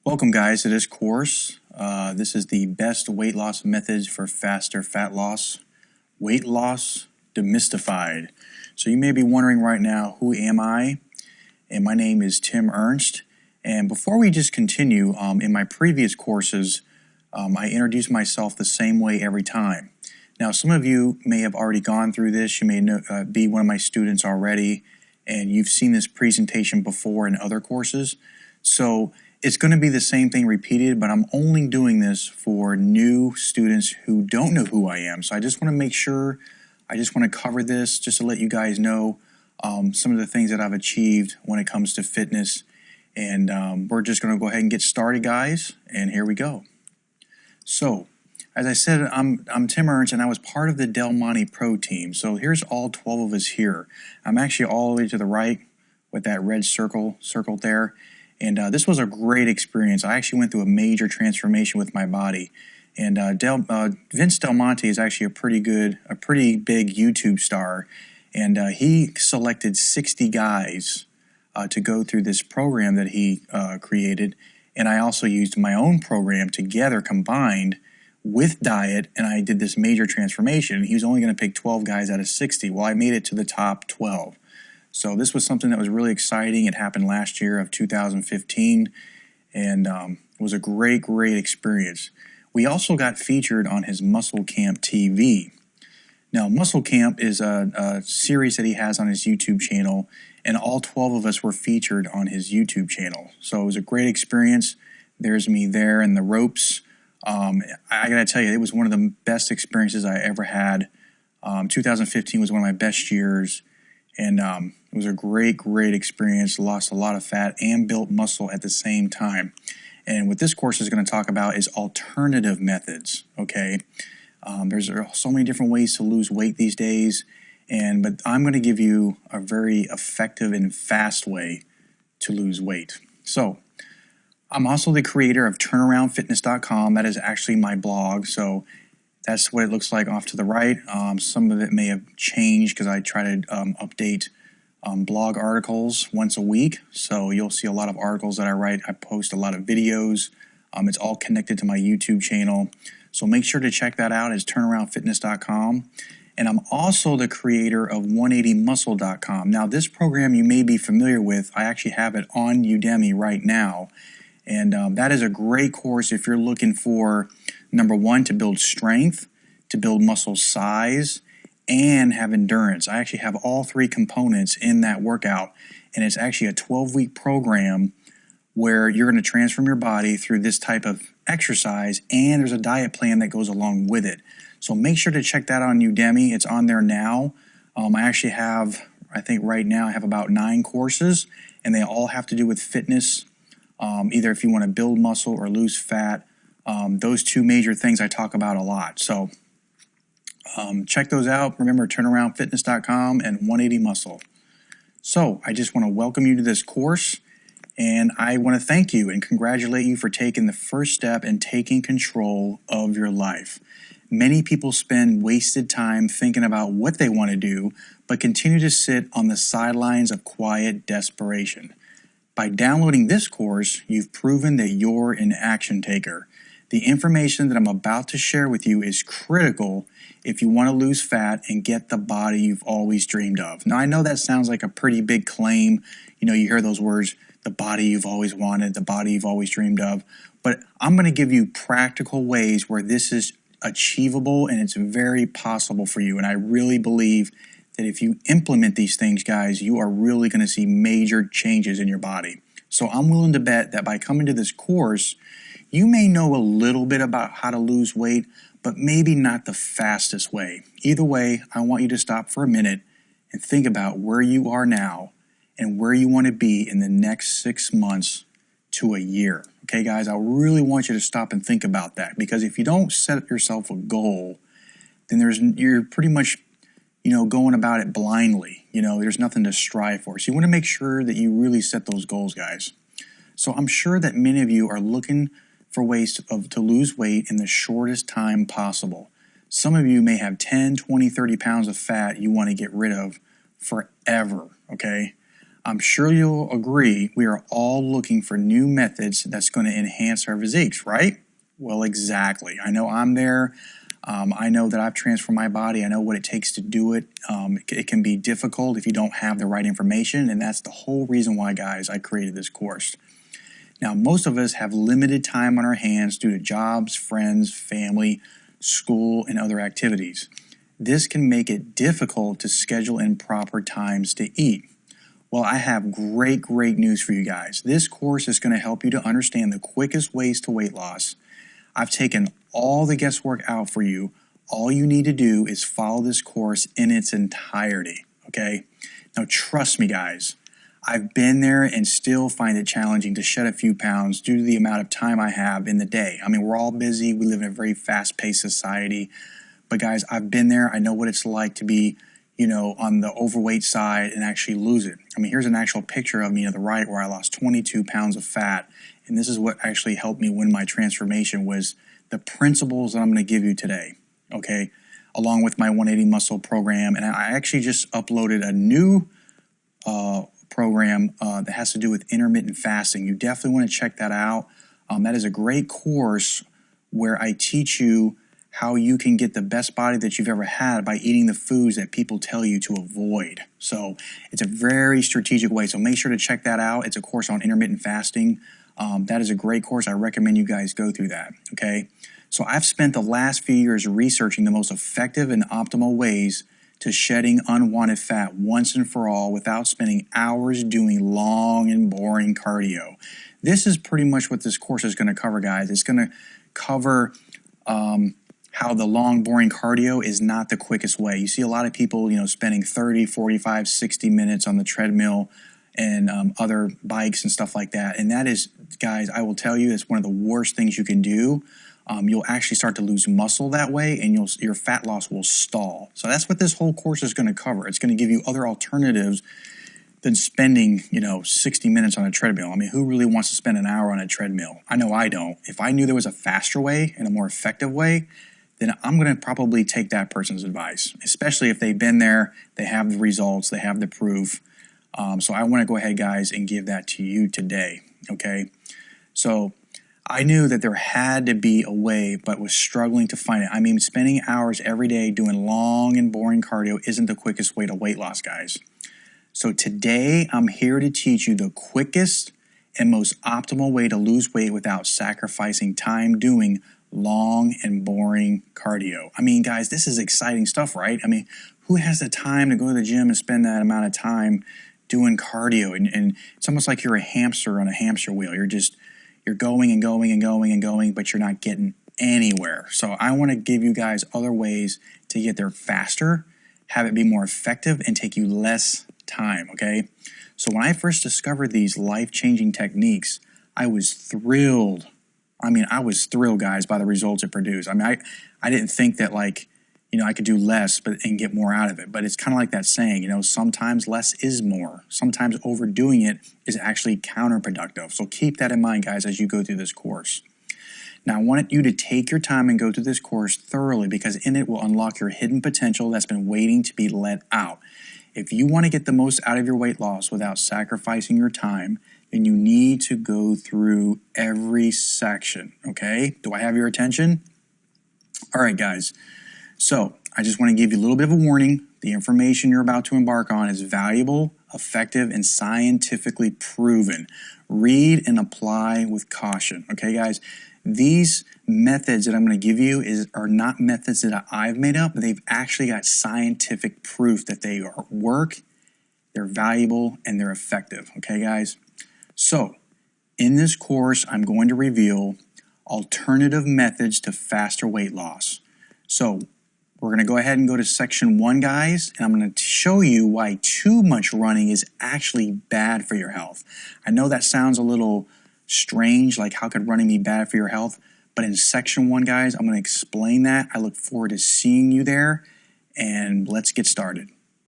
Welcome, guys, to this course. This is the best weight loss methods for faster fat loss. Weight loss demystified. So you may be wondering right now, who am I? And my name is Tim Ernst. And before we just continue, in my previous courses, I introduce myself the same way every time. Now, some of you may have already gone through this. You may be one of my students already, and you've seen this presentation before in other courses. So it's going to be the same thing repeated, but I'm only doing this for new students who don't know who I am. So I just want to make sure, I just want to cover this just to let you guys know some of the things that I've achieved when it comes to fitness. And we're just going to go ahead and get started, guys, and here we go. So, as I said, I'm Tim Ernst, and I was part of the Del Monte Pro team. So here's all 12 of us here. I'm actually all the way to the right with that red circle circled there. And this was a great experience. I actually went through a major transformation with my body. And Vince Del Monte is actually a pretty big YouTube star. And he selected 60 guys to go through this program that he created. And I also used my own program together combined with diet, and I did this major transformation. He was only going to pick 12 guys out of 60. Well, I made it to the top 12. So this was something that was really exciting. It happened last year of 2015, and it was a great experience. We also got featured on his Muscle Camp TV. Now, Muscle Camp is a series that he has on his YouTube channel, and all 12 of us were featured on his YouTube channel. So it was a great experience. There's me there in the ropes. I gotta tell you, it was one of the best experiences I ever had. 2015 was one of my best years, and it was a great experience. Lost a lot of fat and built muscle at the same time. And what this course is going to talk about is alternative methods. Okay, there's so many different ways to lose weight these days, but I'm going to give you a very effective and fast way to lose weight. So, I'm also the creator of TurnaroundFitness.com. That is actually my blog. So that's what it looks like off to the right. Some of it may have changed because I try to update blog articles once a week. So you'll see a lot of articles that I write. I post a lot of videos. It's all connected to my YouTube channel. So make sure to check that out. It's TurnaroundFitness.com. And I'm also the creator of 180muscle.com. Now, this program you may be familiar with. I actually have it on Udemy right now. And that is a great course if you're looking for, number one, to build strength, to build muscle size, and have endurance. I actually have all three components in that workout. And it's actually a 12-week program where you're going to transform your body through this type of exercise, and there's a diet plan that goes along with it. So make sure to check that on Udemy. It's on there now. I actually have, I think right now I have about 9 courses, and they all have to do with fitness. Either if you want to build muscle or lose fat, those two major things I talk about a lot. So check those out. Remember, TurnaroundFitness.com and 180muscle. So I just want to welcome you to this course, and I want to thank you and congratulate you for taking the first step and taking control of your life. Many people spend wasted time thinking about what they want to do, but continue to sit on the sidelines of quiet desperation. By downloading this course, you've proven that you're an action taker. The information that I'm about to share with you is critical if you want to lose fat and get the body you've always dreamed of. Now, I know that sounds like a pretty big claim. You know, you hear those words, the body you've always wanted, the body you've always dreamed of. But I'm going to give you practical ways where this is achievable and it's very possible for you. And I really believe that if you implement these things, guys, you are really going to see major changes in your body. So I'm willing to bet that by coming to this course, you may know a little bit about how to lose weight, but maybe not the fastest way. Either way, I want you to stop for a minute and think about where you are now and where you want to be in the next 6 months to a year. Okay, guys, I really want you to stop and think about that, because if you don't set yourself a goal, then you're pretty much going about it blindly. There's nothing to strive for. So you want to make sure that you really set those goals, guys. So I'm sure that many of you are looking for ways to lose weight in the shortest time possible. Some of you may have 10, 20, 30 pounds of fat you want to get rid of forever, okay? I'm sure you'll agree we are all looking for new methods that's going to enhance our physiques, right? Well, exactly. I know I'm there. I know that I've transformed my body. I know what it takes to do it. It can be difficult if you don't have the right information, and that's the whole reason why, guys, I created this course. Now, most of us have limited time on our hands due to jobs, friends, family, school, and other activities. This can make it difficult to schedule in proper times to eat. Well, I have great news for you guys. This course is going to help you to understand the quickest ways to weight loss. I've taken all the guesswork out for you. All you need to do is follow this course in its entirety, okay? Now, trust me, guys. I've been there and still find it challenging to shed a few pounds due to the amount of time I have in the day. I mean, we're all busy. We live in a very fast-paced society. But, guys, I've been there. I know what it's like to be, on the overweight side and actually lose it. I mean, here's an actual picture of me to the right where I lost 22 pounds of fat. And this is what actually helped me win my transformation was the principles that I'm going to give you today, okay, along with my 180 muscle program. And I actually just uploaded a new program that has to do with intermittent fasting. You definitely want to check that out. That is a great course where I teach you how you can get the best body that you've ever had by eating the foods that people tell you to avoid. So it's a very strategic way. So make sure to check that out. It's a course on intermittent fasting. That is a great course. I recommend you guys go through that, okay? So I've spent the last few years researching the most effective and optimal ways to shedding unwanted fat once and for all without spending hours doing long and boring cardio. This is pretty much what this course is going to cover, guys. It's going to cover how the long, boring cardio is not the quickest way. You see a lot of people, spending 30, 45, 60 minutes on the treadmill and other bikes and stuff like that. And that is, guys, I will tell you, it's one of the worst things you can do. You'll actually start to lose muscle that way, and your fat loss will stall. So that's what this whole course is going to cover. It's going to give you other alternatives than spending, 60 minutes on a treadmill. I mean, who really wants to spend an hour on a treadmill? I know I don't. If I knew there was a faster way and a more effective way, then I'm going to probably take that person's advice, especially if they've been there, they have the results, they have the proof. So I want to go ahead, guys, and give that to you today, okay? So I knew that there had to be a way, but was struggling to find it. I mean, spending hours every day doing long and boring cardio isn't the quickest way to weight loss, guys. So today, I'm here to teach you the quickest and most optimal way to lose weight without sacrificing time doing long and boring cardio. I mean, guys, this is exciting stuff, right? I mean, who has the time to go to the gym and spend that amount of time doing cardio? And it's almost like you're a hamster on a hamster wheel. You're going and going and going and going, but you're not getting anywhere. So I want to give you guys other ways to get there faster, have it be more effective, and take you less time, okay? So when I first discovered these life-changing techniques, I was thrilled. I was thrilled, guys, by the results it produced. I mean, I didn't think that, I could do less and get more out of it. But it's kind of like that saying, sometimes less is more. Sometimes overdoing it is actually counterproductive. So keep that in mind, guys, as you go through this course. Now, I want you to take your time and go through this course thoroughly because in it will unlock your hidden potential that's been waiting to be let out. If you want to get the most out of your weight loss without sacrificing your time, then you need to go through every section, okay? Do I have your attention? All right, guys. So I just want to give you a little bit of a warning. The information you're about to embark on is valuable, effective, and scientifically proven. Read and apply with caution, okay, guys? These methods that I'm going to give you are not methods that I've made up. They've actually got scientific proof that they work, they're valuable, and they're effective, okay, guys? So, in this course, I'm going to reveal alternative methods to faster weight loss. So, we're going to go ahead and go to section 1, guys, and I'm going to show you why too much running is actually bad for your health. I know that sounds a little strange, like how could running be bad for your health? But in section 1, guys, I'm going to explain that. I look forward to seeing you there, and let's get started.